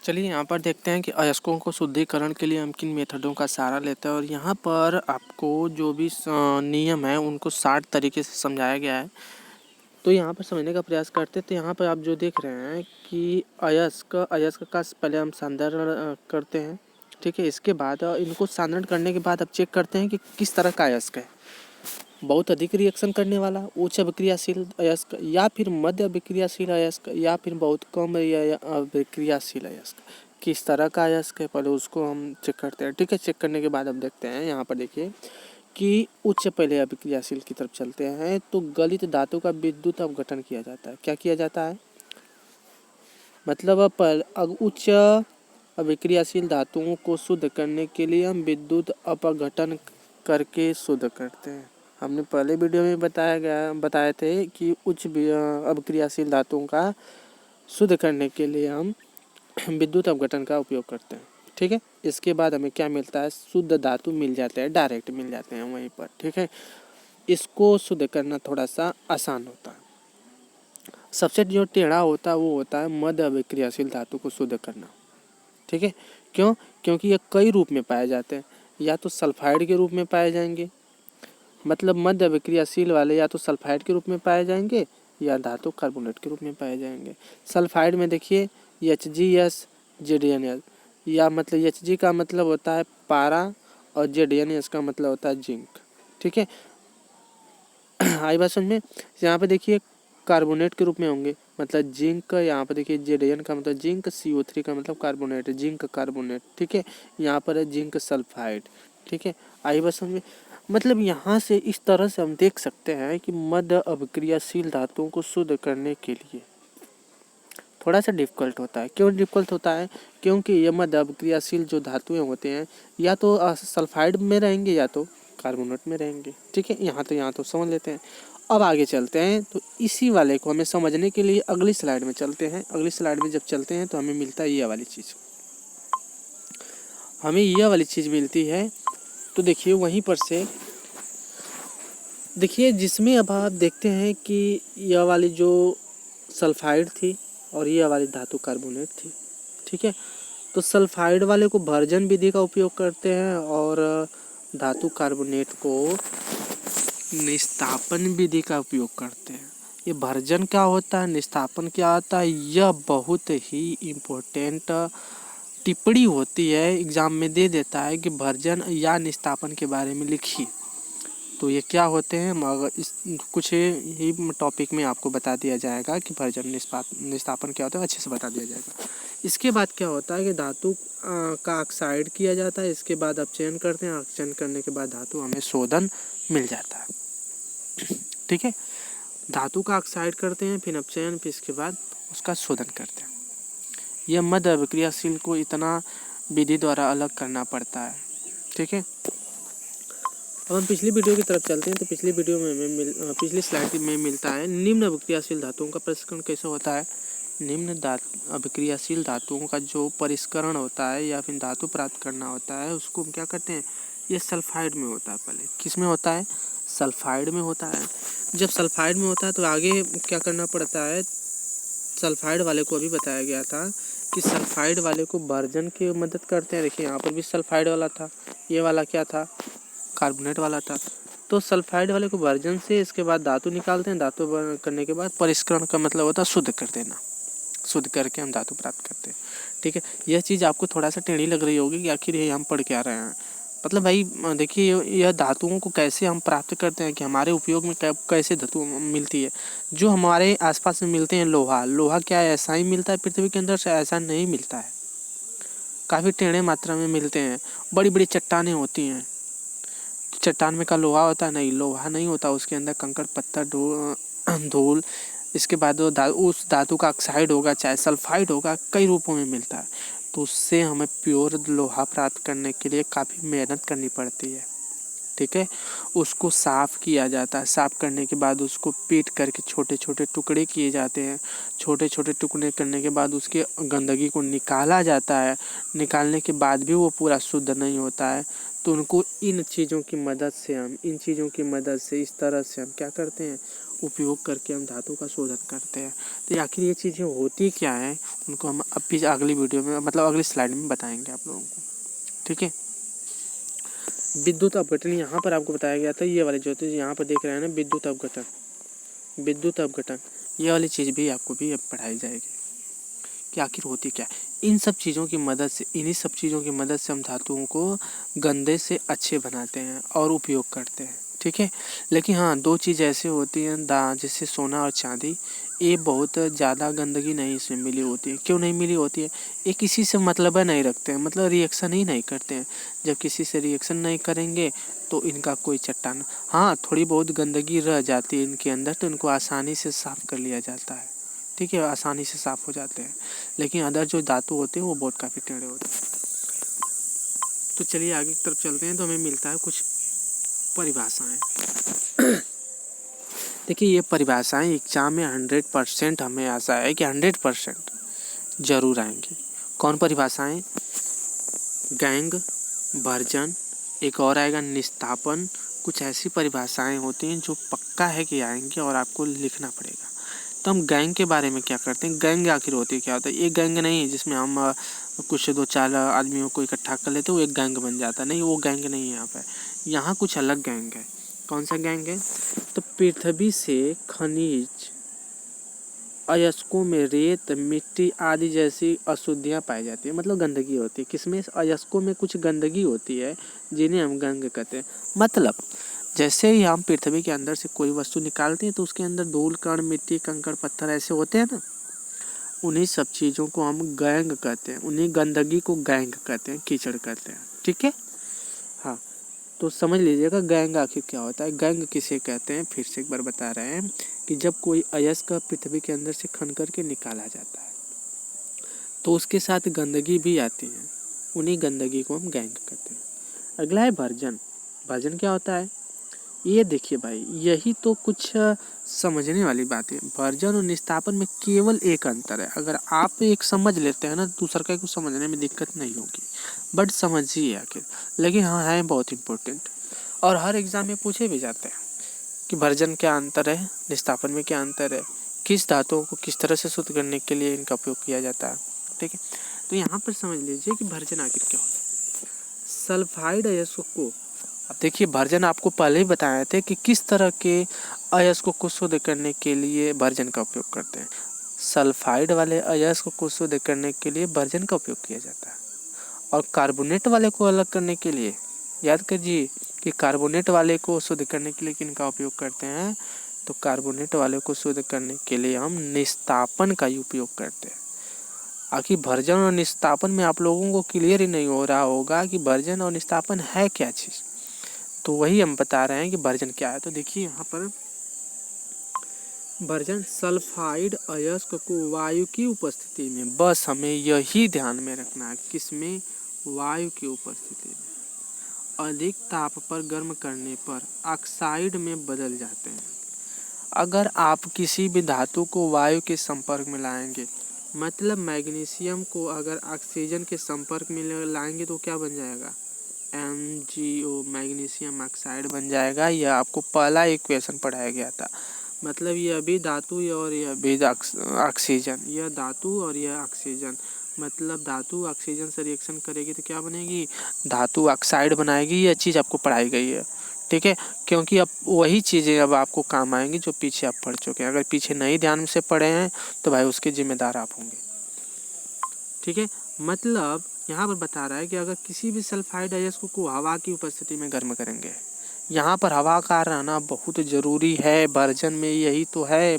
चलिए यहाँ पर देखते हैं कि अयस्कों को शुद्धिकरण के लिए हम किन मेथडों का सहारा लेते हैं। और यहाँ पर आपको जो भी नियम है उनको 60 तरीके से समझाया गया है, तो यहाँ पर समझने का प्रयास करते हैं। तो यहाँ पर आप जो देख रहे हैं कि अयस्क का पहले हम सांद्रण करते हैं, ठीक है। इसके बाद इनको सांद्रण करने के बाद अब चेक करते हैं कि किस तरह का अयस्क है, बहुत अधिक रिएक्शन करने वाला उच्च अभिक्रियाशील अयस्क, या फिर मध्य अभिक्रियाशील अयस्क, या फिर बहुत कम अभिक्रियाशील अयस्क। किस तरह का अयस्क है पहले उसको हम चेक करते हैं, ठीक है। चेक करने के बाद अब देखते हैं यहाँ पर देखिए कि उच्च पहले अभिक्रियाशील की तरफ चलते हैं। तो गलित धातु का विद्युत अपघटन किया जाता है। क्या किया जाता है, मतलब उच्च अभिक्रियाशील धातुओं को शुद्ध करने के लिए हम विद्युत अपघटन करके शुद्ध करते हैं। हमने पहले वीडियो में बताए थे कि उच्च अभिक्रियाशील धातुओं का शुद्ध करने के लिए हम विद्युत अपघटन का उपयोग करते हैं, ठीक है। इसके बाद हमें क्या मिलता है, शुद्ध धातु मिल जाते हैं, डायरेक्ट मिल जाते हैं वहीं पर, ठीक है। इसको शुद्ध करना थोड़ा सा आसान होता है। सबसे जो टेढ़ा होता है वो होता है मध्य अभिक्रियाशील धातु को शुद्ध करना, ठीक है। क्यों, क्योंकि ये कई रूप में पाए जाते हैं। या तो सल्फाइड के रूप में पाए जाएंगे, मतलब मध्य अभिक्रियाशील वाले या तो सल्फाइड के रूप में पाए जाएंगे या धातु कार्बोनेट के रूप में पाए जाएंगे। सल्फाइड में देखिए HgS ZnS, या मतलब Hg का मतलब होता है पारा और ZnS का मतलब होता है जिंक, ठीक है। आई बात समझ में। यहाँ पे देखिए कार्बोनेट के रूप में होंगे, मतलब जिंक। यहाँ पर देखिए Zn का मतलब जिंक, CO3 का मतलब कार्बोनेट, जिंक कार्बोनेट, ठीक है। यहाँ पर है जिंक सल्फाइड, ठीक है। आई बात समझ में। मतलब यहाँ से इस तरह से हम देख सकते हैं कि मध्य अभिक्रियाशील धातुओं को शुद्ध करने के लिए थोड़ा सा डिफिकल्ट होता है। क्यों डिफिकल्ट होता है, क्योंकि ये मध्य अभिक्रियाशील जो धातुएं होते हैं या तो सल्फाइड में रहेंगे या तो कार्बोनेट में रहेंगे, ठीक है। यहाँ तो समझ लेते हैं। अब आगे चलते हैं, तो इसी वाले को हमें समझने के लिए अगली स्लाइड में चलते हैं। अगली स्लाइड में जब चलते हैं तो हमें मिलता है ये वाली चीज़, हमें यह वाली चीज़ मिलती है। तो देखिए वहीं पर से देखिए, जिसमें अब आप देखते हैं कि यह वाली जो सल्फाइड थी और यह वाली धातु कार्बोनेट थी, ठीक है। तो सल्फाइड वाले को भर्जन विधि का उपयोग करते हैं और धातु कार्बोनेट को निस्तापन विधि का उपयोग करते हैं। ये भर्जन क्या होता है, निस्तापन क्या होता है, यह बहुत ही इम्पोर्टेंट टिप्पणी होती है, एग्जाम में दे देता है कि भर्जन या निस्तापन के बारे में लिखिए। तो ये क्या होते हैं, मगर इस कुछ ही टॉपिक में आपको बता दिया जाएगा कि भर्जन निस्तापन क्या होता है, अच्छे से बता दिया जाएगा। इसके बाद क्या होता है कि धातु का ऑक्साइड किया जाता है। इसके बाद अपचयन करते हैं, अपचयन करने के बाद धातु हमें शोधन मिल जाता है, ठीक है। धातु का ऑक्साइड करते हैं, फिर अपचयन, फिर इसके बाद उसका शोधन करते हैं। यह मध्य अभिक्रियाशील को इतना विधि द्वारा अलग करना पड़ता है, ठीक है। अब हम पिछली वीडियो की तरफ चलते हैं। तो पिछली वीडियो में पिछली स्लाइड में मिलता है निम्न अभिक्रियाशील धातुओं का परिष्करण कैसे होता है। निम्न अभिक्रियाशील धातुओं का जो परिष्करण होता है या फिर धातु प्राप्त करना होता है उसको हम क्या करते हैं, ये सल्फाइड में होता है। पहले किस में होता है, सल्फाइड में होता है। जब सल्फाइड में होता है तो आगे क्या करना पड़ता है, सल्फाइड वाले को अभी बताया गया था कि सल्फाइड वाले को भर्जन की मदद करते हैं। देखिए यहाँ पर भी सल्फाइड वाला था, ये वाला क्या था, कार्बोनेट वाला था। तो सल्फाइड वाले को भर्जन से इसके बाद धातु निकालते हैं। धातु करने के बाद परिष्करण का मतलब होता है शुद्ध कर देना, शुद्ध करके हम धातु प्राप्त करते हैं, ठीक है। यह चीज़ आपको थोड़ा सा टेढ़ी लग रही होगी कि आखिर ये हम पढ़ क्या रहे हैं। मतलब भाई देखिए यह धातुओं को कैसे हम प्राप्त करते हैं कि हमारे उपयोग में कैसे धातु मिलती है। जो हमारे आसपास में मिलते हैं, लोहा क्या ऐसा ही मिलता है पृथ्वी के अंदर से, ऐसा नहीं मिलता है। काफ़ी टेढ़े मात्रा में मिलते हैं। बड़ी बड़ी चट्टानें होती हैं, चट्टान में का लोहा होता है, नहीं लोहा नहीं होता, उसके अंदर कंकड़ पत्थर धूल, इसके बाद उस धातु का ऑक्साइड होगा चाहे सल्फाइड होगा, कई रूपों में मिलता है। तो उससे हमें प्योर लोहा प्राप्त करने के लिए काफ़ी मेहनत करनी पड़ती है, ठीक है। उसको साफ़ किया जाता है, साफ़ करने के बाद उसको पीट करके छोटे छोटे टुकड़े किए जाते हैं। छोटे छोटे टुकड़े करने के बाद उसके गंदगी को निकाला जाता है। निकालने के बाद भी वो पूरा शुद्ध नहीं होता है। तो उनको इन चीज़ों की मदद से इस तरह से हम क्या करते हैं, उपयोग करके हम धातु का शोधन करते हैं। तो आखिर ये चीज़ें होती क्या है, उनको हम अगली वीडियो में मतलब अगली स्लाइड में बताएंगे आप लोगों को, ठीक है। विद्युत अपघटन यहाँ पर आपको बताया गया था, ये वाले जो थे यहाँ पर देख रहे हैं ना, विद्युत अपघटन ये वाली चीज़ भी आपको भी अब पढ़ाई जाएगी कि आखिर होती क्या है। इन सब चीज़ों की मदद से, इन्हीं सब चीज़ों की मदद से हम धातुओं को गंदे से अच्छे बनाते हैं और उपयोग करते हैं, ठीक है। लेकिन हाँ, दो चीज़ ऐसे होती हैं जैसे सोना और चांदी, ये बहुत ज़्यादा गंदगी नहीं इसमें मिली होती है। क्यों नहीं मिली होती है? ये किसी से मतलब नहीं रखते हैं, मतलब रिएक्शन ही नहीं करते हैं। जब किसी से रिएक्शन नहीं करेंगे तो इनका कोई चट्टान, हाँ थोड़ी बहुत गंदगी रह जाती है इनके अंदर, तो इनको आसानी से साफ़ कर लिया जाता है, ठीक है, आसानी से साफ़ हो जाते हैं। लेकिन अदर जो धातु होते हैं वो बहुत काफ़ी टेढ़े होते हैं। तो चलिए आगे की तरफ चलते हैं, तो हमें मिलता है कुछ परिभाषाएं। देखिए ये परिभाषाएं एग्जाम में 100% हमें आशा है कि 100% जरूर आएंगी। कौन परिभाषाएं? गैंग, भर्जन, एक और आएगा निस्तापन। कुछ ऐसी परिभाषाएं होती हैं जो पक्का है कि आएंगी और आपको लिखना पड़ेगा। तो हम गैंग के बारे में क्या करते हैं, गैंग आखिर होती है क्या होता है? ये गैंग नहीं है जिसमें हम कुछ 2-4 आदमियों को इकट्ठा कर लेते हैं, वो एक गैंग बन जाता है, नहीं वो गैंग नहीं है यहाँ पे। यहाँ कुछ अलग गैंग है। कौन सा गैंग है? तो पृथ्वी से खनिज अयस्कों में रेत, मिट्टी आदि जैसी अशुद्धियाँ पाई जाती है, मतलब गंदगी होती है। किसमें? अयस्कों में कुछ गंदगी होती है जिन्हें हम गैंग कहते हैं। मतलब जैसे ही हम पृथ्वी के अंदर से कोई वस्तु निकालते हैं तो उसके अंदर धूल, कण, मिट्टी, कंकड़, पत्थर ऐसे होते हैं ना, उन्हीं सब चीज़ों को हम गैंग कहते हैं, उन्हीं गंदगी को गैंग कहते हैं, कीचड़ कहते हैं, ठीक है। हाँ, तो समझ लीजिएगा गैंग आखिर क्या होता है। गैंग किसे कहते हैं, फिर से एक बार बता रहे हैं कि जब कोई अयस्क पृथ्वी के अंदर से खन करके निकाला जाता है तो उसके साथ गंदगी भी आती है, उन्हीं गंदगी को हम गैंग कहते हैं। अगला है भर्जन। भर्जन क्या होता है? ये देखिए भाई, यही तो कुछ समझने वाली बात है। भर्जन और निस्तापन में केवल एक अंतर है। अगर आप एक समझ लेते हैं ना, दूसरा का कुछ समझने में दिक्कत नहीं होगी, बट समझिए आखिर। लेकिन हाँ, है बहुत इम्पोर्टेंट और हर एग्जाम में पूछे भी जाते हैं कि भर्जन क्या अंतर है, निस्तापन में क्या अंतर है, किस धातुओं को किस तरह से शुद्ध करने के लिए इनका उपयोग किया जाता है, ठीक है। तो यहाँ पर समझ लीजिए कि भर्जन आखिर क्या होता है। सल्फाइड अयस्कों को, अब देखिए भर्जन आपको पहले ही बताए थे कि किस तरह के अयस्कों को शुद्ध करने के लिए भर्जन का उपयोग करते हैं। सल्फाइड वाले अयस्क को शुद्ध करने के लिए भर्जन का उपयोग किया जाता है, और कार्बोनेट वाले को अलग करने के लिए, याद कीजिए कि कार्बोनेट वाले को शुद्ध करने के लिए किनका उपयोग करते हैं, तो कार्बोनेट वाले को शुद्ध करने के लिए हम निस्तापन का ही उपयोग करते हैं। आखिर भर्जन और निस्तापन में आप लोगों को क्लियर ही नहीं हो रहा होगा कि भर्जन और निस्तापन है क्या चीज़, तो वही हम बता रहे हैं कि भर्जन क्या है। तो देखिए यहाँ पर भर्जन सल्फाइड अयस्क को वायु की उपस्थिति में, बस हमें यही ध्यान में रखना है, किसमें? वायु की उपस्थिति में अधिक ताप पर गर्म करने पर ऑक्साइड में बदल जाते हैं। अगर आप किसी भी धातु को वायु के संपर्क में लाएंगे, मतलब मैग्नीशियम को अगर ऑक्सीजन के संपर्क में लाएंगे तो क्या बन जाएगा? MgO, मैग्नीशियम ऑक्साइड बन जाएगा। यह आपको पहला इक्वेशन पढ़ाया गया था। मतलब यह भी धातु और यह भी ऑक्सीजन, यह धातु और यह ऑक्सीजन, मतलब धातु ऑक्सीजन से रिएक्शन करेगी तो क्या बनेगी? धातु ऑक्साइड बनाएगी। यह चीज़ आपको पढ़ाई गई है, ठीक है, क्योंकि अब वही चीज़ें अब आपको काम आएंगी जो पीछे आप पढ़ चुके हैं। अगर पीछे नहीं ध्यान से पढ़े हैं तो भाई उसके जिम्मेदार आप होंगे, ठीक है। मतलब यहाँ पर बता रहा है कि अगर किसी भी सल्फाइड अयस्क को हवा की उपस्थिति में गर्म करेंगे, यहाँ पर हवा का रहना बहुत ज़रूरी है। भर्जन में यही तो है,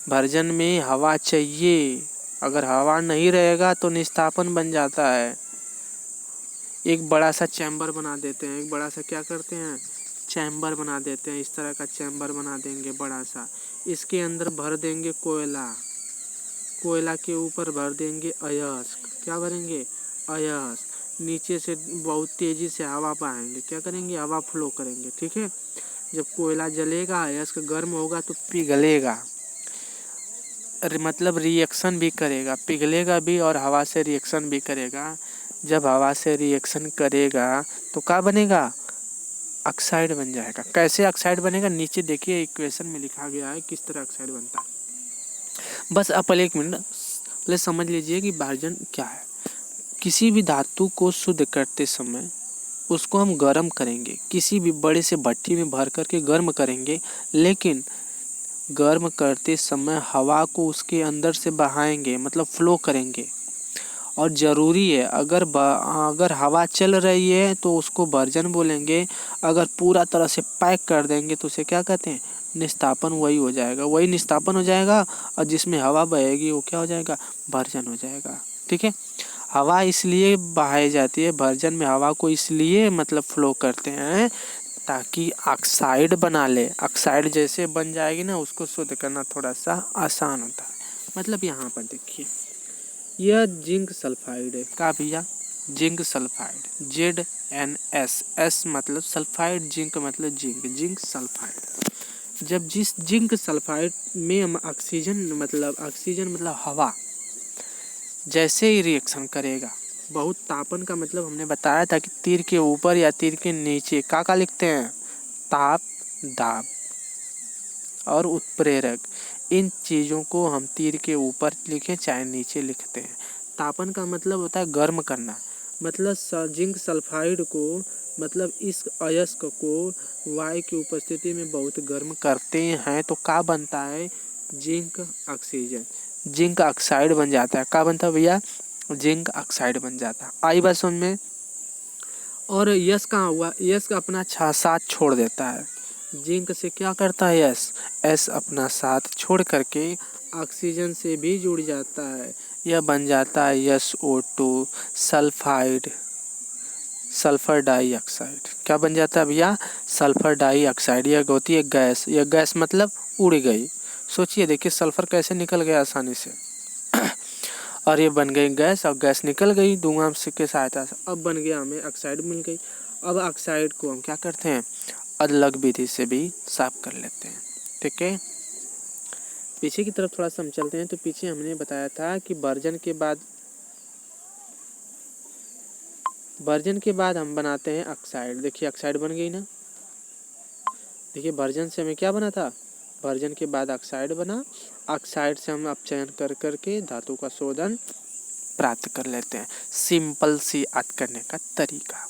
भर्जन में हवा चाहिए। अगर हवा नहीं रहेगा तो निस्तापन बन जाता है। एक बड़ा सा चैम्बर बना देते हैं, एक बड़ा सा क्या करते हैं, चैम्बर बना देते हैं। इस तरह का चैम्बर बना देंगे बड़ा सा, इसके अंदर भर देंगे कोयला, कोयला के ऊपर भर देंगे अयस्क, क्या भरेंगे? अयस्क। नीचे से बहुत तेज़ी से हवा पाएंगे, क्या करेंगे? हवा फ्लो करेंगे, ठीक है। जब कोयला जलेगा, अयस्क गर्म होगा तो पिघलेगा, मतलब रिएक्शन भी करेगा, पिघलेगा भी और हवा से रिएक्शन भी करेगा। जब हवा से रिएक्शन करेगा तो क्या बनेगा? ऑक्साइड बन जाएगा। कैसे ऑक्साइड बनेगा, नीचे देखिए इक्वेशन में लिखा गया है किस तरह ऑक्साइड बनता है। बस आप पहले 1 मिनट पहले समझ लीजिए कि विभाजन क्या है। किसी भी धातु को शुद्ध करते समय उसको हम गर्म करेंगे, किसी भी बड़े से भट्ठी में भर करके गर्म करेंगे, लेकिन गर्म करते समय हवा को उसके अंदर से बहाएंगे, मतलब फ्लो करेंगे। और ज़रूरी है, अगर हवा चल रही है तो उसको वर्जन बोलेंगे, अगर पूरा तरह से पैक कर देंगे तो उसे क्या कहते हैं, निस्तापन। वही हो जाएगा, वही निस्तापन हो जाएगा। और जिसमें हवा बहेगी वो क्या हो जाएगा, वर्जन हो जाएगा। ठीक है, हवा इसलिए बहाई जाती है वर्जन में, हवा को इसलिए मतलब फ्लो करते हैं ताकि ऑक्साइड बना ले। ऑक्साइड जैसे बन जाएगी ना, उसको शुद्ध करना थोड़ा सा आसान होता है। मतलब यहाँ पर देखिए, यह जिंक सल्फाइड है। का भैया, जिंक सल्फाइड, ZnS, S मतलब सल्फाइड, जिंक मतलब जिंक सल्फाइड। जब जिस जिंक सल्फाइड में हम ऑक्सीजन मतलब हवा जैसे ही रिएक्शन करेगा, बहुत तापन का मतलब हमने बताया था कि तीर के ऊपर या तीर के नीचे का लिखते हैं, ताप, दाब और उत्प्रेरक। इन चीज़ों को हम तीर के ऊपर लिखें चाहे नीचे लिखते हैं। तापन का मतलब होता है गर्म करना। मतलब जिंक सल्फाइड को, मतलब इस अयस्क को वायु की उपस्थिति में बहुत गर्म करते हैं तो क्या बनता है, जिंक ऑक्सीजन, जिंक ऑक्साइड बन जाता है। क्या बनता है भैया, जिंक ऑक्साइड बन जाता है। आई बात समझ में। और यश कहाँ हुआ, यश का अपना साथ छोड़ देता है। जिंक से क्या करता है यश, एस अपना साथ छोड़ करके ऑक्सीजन से भी जुड़ जाता है। यह बन जाता है SO2 सल्फाइड, सल्फर डाइऑक्साइड। क्या बन जाता है भैया, सल्फर डाइऑक्साइड। यह होती है गैस, यह गैस मतलब उड़ गई। सोचिए, देखिए सल्फर कैसे निकल गया आसानी से और ये बन गई गैस, और गैस निकल गई धुआं से के सहायता से। अब बन गया, हमें ऑक्साइड मिल गई। अब ऑक्साइड को हम क्या करते हैं, अलग विधि से भी साफ कर लेते हैं। ठीक है, पीछे की तरफ थोड़ा सा हम चलते हैं। तो पीछे हमने बताया था कि वर्जन के बाद हम बनाते हैं ऑक्साइड। देखिए ऑक्साइड बन गई ना, देखिए वर्जन से हमें क्या बना था, वर्जन के बाद ऑक्साइड बना। ऑक्साइड से हम अपचयन कर करके धातु का शोधन प्राप्त कर लेते हैं। सिंपल सी याद करने का तरीका,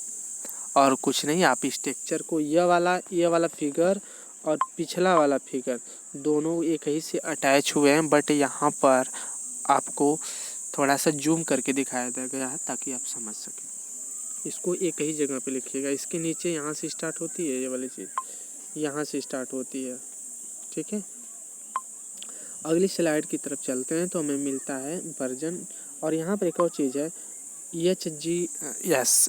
और कुछ नहीं। आप स्ट्रक्चर को ये वाला फिगर और पिछला वाला फिगर दोनों एक ही से अटैच हुए हैं, बट यहाँ पर आपको थोड़ा सा जूम करके दिखाया गया है ताकि आप समझ सकें। इसको एक ही जगह पे लिखिएगा। इसके नीचे यहाँ से स्टार्ट होती है, ये वाली चीज़ यहाँ से स्टार्ट होती है। ठीक है, अगली स्लाइड की तरफ चलते हैं तो हमें मिलता है वर्जन। और यहाँ पर एक और चीज़ है,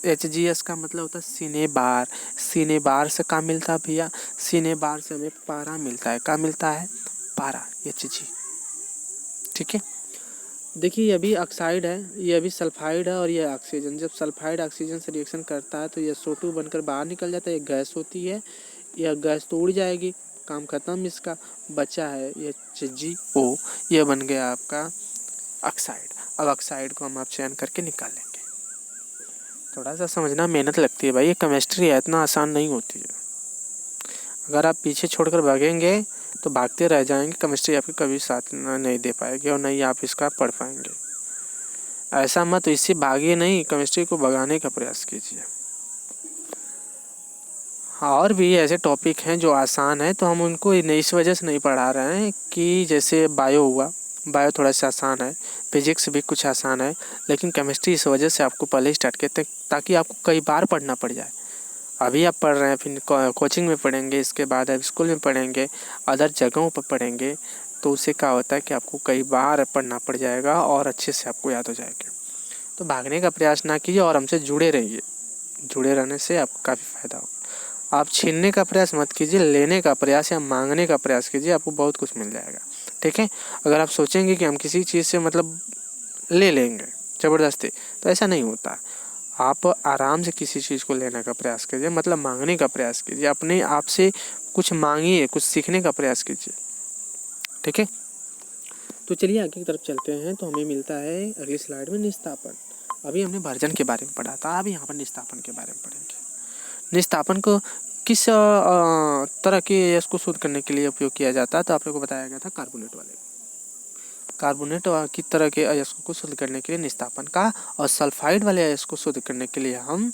HGS का मतलब होता है सिनेबार। सिनेबार से क्या मिलता है भैया, सिनेबार से हमें पारा मिलता है। क्या मिलता है, पारा, Hg। ठीक है, देखिए ये भी ऑक्साइड है, ये भी सल्फाइड है, और ये ऑक्सीजन। जब सल्फाइड ऑक्सीजन से रिएक्शन करता है तो ये SO2 बनकर बाहर निकल जाता है। ये गैस होती है, यह गैस तो उड़ जाएगी, काम खत्म। इसका बचा है HgO, ये बन गया आपका ऑक्साइड। अब ऑक्साइड को हम अपचयन करके निकाल लेंगे। थोड़ा सा समझना मेहनत लगती है भाई, ये केमिस्ट्री है, इतना आसान नहीं होती है। अगर आप पीछे छोड़कर भागेंगे तो भागते रह जाएंगे, केमिस्ट्री आपके कभी साथ नहीं दे पाएगी और नहीं आप इसका पढ़ पाएंगे। ऐसा मत, इससे भागिए नहीं, केमिस्ट्री को भगाने का प्रयास कीजिए। और भी ऐसे टॉपिक हैं जो आसान है, तो हम उनको इस वजह से नहीं पढ़ा रहे हैं कि जैसे बायो हुआ, बायो थोड़ा सा आसान है, फिजिक्स भी कुछ आसान है, लेकिन केमिस्ट्री इस वजह से आपको पहले स्टार्ट करते ताकि आपको कई बार पढ़ना पड़ जाए। अभी आप पढ़ रहे हैं, फिर कोचिंग में पढ़ेंगे, इसके बाद आप स्कूल में पढ़ेंगे, अदर जगहों पर पढ़ेंगे, तो उससे क्या होता है कि आपको कई बार पढ़ना पड़ जाएगा और अच्छे से आपको याद हो जाएगा। तो भागने का प्रयास ना कीजिए और हमसे जुड़े रहिए। जुड़े रहने से आपको काफ़ी फ़ायदा होगा। आप छीनने का प्रयास मत कीजिए, लेने का प्रयास या मांगने का प्रयास कीजिए, आपको बहुत कुछ मिल जाएगा। ठीक है, अगर आप सोचेंगे कि हम किसी चीज़ से मतलब ले लेंगे ज़बरदस्ती, तो ऐसा नहीं होता। आप आराम से किसी चीज़ को लेने का प्रयास कीजिए, मतलब मांगने का प्रयास कीजिए, अपने आप से कुछ मांगिए, कुछ सीखने का प्रयास कीजिए। ठीक है, तो चलिए आगे की तरफ चलते हैं। तो हमें मिलता है अगली स्लाइड में निस्तापन। अभी हमने वर्जन के बारे में पढ़ा था, अभी यहाँ पर निस्तापन के बारे में पढ़ेंगे। निस्तापन को किस तरह के अयस्क को शुद्ध करने के लिए उपयोग किया जाता है? तो आप लोगों को बताया गया था कार्बोनेट की तरह के अयस्कों को शुद्ध करने के लिए निस्तापन का, और सल्फाइड वाले अयस्क को शुद्ध करने के लिए हम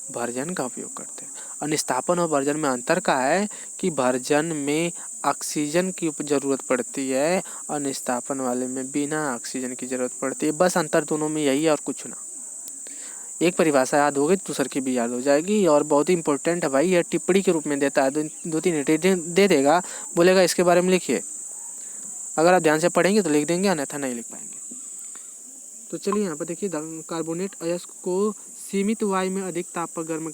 भर्जन का उपयोग करते हैं। और निस्तापन और भर्जन में अंतर का है कि भर्जन में ऑक्सीजन की ज़रूरत पड़ती है और निस्तापन वाले में बिना ऑक्सीजन की ज़रूरत पड़ती है। बस अंतर दोनों में यही है और कुछ ना। एक परिभाषा याद हो गई, दूसर की भी याद हो जाएगी। और बहुत ही इंपॉर्टेंट है भाई, यह टिप्पणी के रूप में देता है, दो तीन दे देगा, बोलेगा इसके बारे में लिखिए। अगर आप ध्यान से पढ़ेंगे तो लिख देंगे, अन्यथा नहीं लिख पाएंगे। तो चलिए यहाँ पर देखिए, कार्बोनेट अयस्क को सीमित वायु में अधिक ताप पर गर्म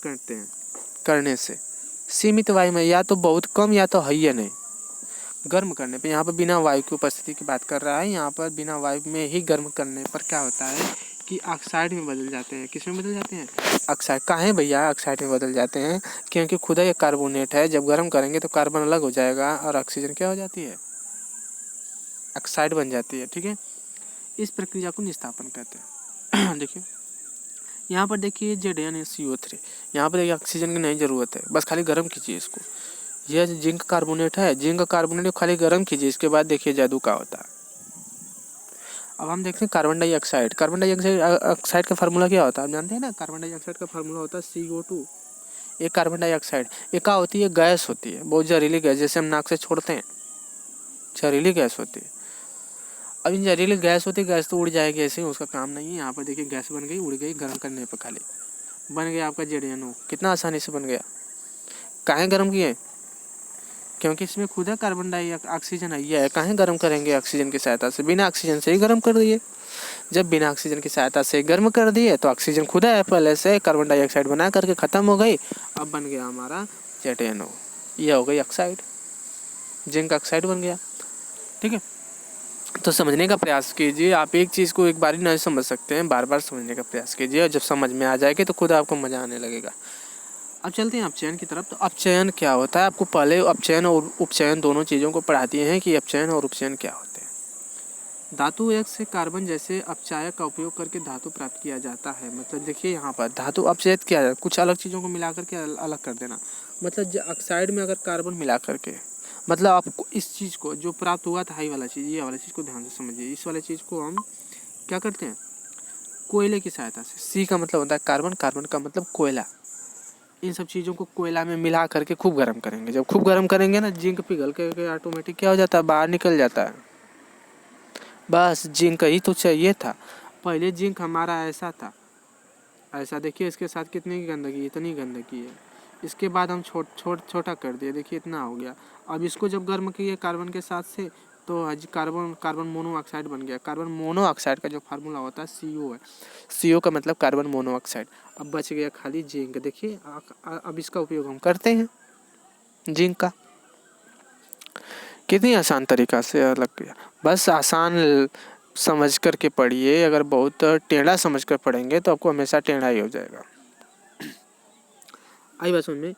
करने से, सीमित वायु में या तो बहुत कम या तो है ही नहीं, गर्म करने पे, यहाँ पर बिना वायु की उपस्थिति की बात कर रहा है। यहाँ पर बिना वायु में ही गर्म करने पर क्या होता है कि ऑक्साइड में बदल जाते हैं। किस में बदल जाते हैं? ऑक्साइड। कहाँ भैया ऑक्साइड में बदल जाते हैं? क्योंकि खुदा ये कार्बोनेट है, जब गर्म करेंगे तो कार्बन अलग हो जाएगा और ऑक्सीजन क्या हो जाती है? ऑक्साइड बन जाती है। ठीक है, इस प्रक्रिया को निस्तापन कहते हैं। देखिए यहाँ पर देखिए ZnCO3, यहाँ पर देखिए ऑक्सीजन की नहीं ज़रूरत है, बस खाली गर्म कीजिए इसको। यह जिंक कार्बोनेट है, जिंक कार्बोनेट को खाली गर्म कीजिए, इसके बाद देखिए जादू का होता है। अब हम देखते हैं कार्बन डाइऑक्साइड। कार्बन डाइऑक्साइड का फार्मूला क्या होता है? आप जानते हैं ना, कार्बन डाइऑक्साइड का फार्मूला होता है CO2। एक कार्बन डाइऑक्साइड, एक क्या होती है? गैस होती है, बहुत जहरीली गैस, जैसे हम नाक से छोड़ते हैं, जहरीली गैस होती है। अब इन जहरीली गैस होती है, गैस तो उड़ जाएगी ऐसे ही, उसका काम नहीं है। यहाँ पर देखिए गैस बन गई, उड़ गई, गर्म करने पर खाली बन गया आपका ZnO। कितना आसानी से बन गया। काहे गर्म किए? क्योंकि इसमें खुद है कार्बन डाइऑक्सीजन है। यह काहे गर्म करेंगे? ऑक्सीजन की सहायता से। बिना ऑक्सीजन से ही गर्म कर दिए। जब बिना ऑक्सीजन की सहायता से गर्म कर दिए तो ऑक्सीजन खुद है पहले से, कार्बन डाइऑक्साइड बना करके ख़त्म हो गई। अब बन गया हमारा ZnO। यह हो गई ऑक्साइड, जिंक ऑक्साइड बन गया। ठीक है, तो समझने का प्रयास कीजिए। आप एक चीज़ को एक बार ही नहीं समझ सकते हैं, बार बार समझने का प्रयास कीजिए, और जब समझ में आ जाएगी तो खुद आपको मज़ा आने लगेगा। अब चलते हैं अपचयन की तरफ। तो अपचयन क्या होता है? आपको पहले अपचयन और उपचयन दोनों चीज़ों को पढ़ा दिए हैं कि अपचयन और उपचयन क्या होते हैं। धातु एक से कार्बन जैसे अपचायक का उपयोग करके धातु प्राप्त किया जाता है। मतलब देखिए यहाँ पर धातु अपचयित किया जाता है, कुछ अलग चीज़ों को मिला करके अलग कर देना। मतलब ऑक्साइड में अगर कार्बन मिला करके, मतलब आपको इस चीज़ को जो प्राप्त हुआ था, हाई वाला चीज़, ये वाला चीज़ को ध्यान से समझिए। इस वाले चीज़ को हम क्या करते हैं? कोयले की सहायता से। C का मतलब होता है कार्बन, कार्बन का मतलब कोयला। इन सब चीज़ों को कोयला में मिला करके खूब गर्म करेंगे। जब खूब गर्म करेंगे ना, जिंक पिघल के ऑटोमेटिक क्या हो जाता है? बाहर निकल जाता है। बस जिंक ही तो चाहिए था। पहले जिंक हमारा ऐसा था, ऐसा देखिए, इसके साथ कितनी गंदगी, इतनी गंदगी है। इसके बाद हम छोटा कर दिए, देखिए इतना हो गया। अब इसको जब गर्म किए कार्बन के साथ से, तो कार्बन मोनोऑक्साइड बन गया। कार्बन मोनोऑक्साइड का जो फार्मूला होता है CO है। CO का मतलब कार्बन मोनोऑक्साइड। अब बच गया खाली जिंक। देखिए अब इसका उपयोग हम करते हैं, जिंक का। कितनी आसान तरीका से अलग किया। बस आसान समझ कर के पढ़िए, अगर बहुत टेढ़ा समझ कर पढ़ेंगे तो आपको हमेशा टेढ़ा ही हो जाएगा। आई बात समझ में।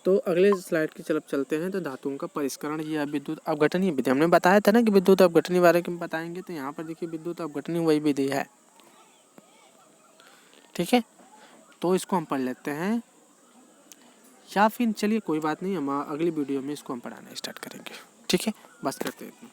तो अगले स्लाइड की तरफ चलते हैं। तो धातुओं का परिष्करण या विद्युत अपघटनीय विधि, हमने बताया था ना कि विद्युत अपघटनी बारे में बताएंगे। तो यहाँ पर देखिए विद्युत अपघटनी वही विधि है। ठीक है, तो इसको हम पढ़ लेते हैं, या फिर चलिए कोई बात नहीं, हम अगली वीडियो में इसको हम पढ़ाना स्टार्ट करेंगे। ठीक है, बस करते हैं।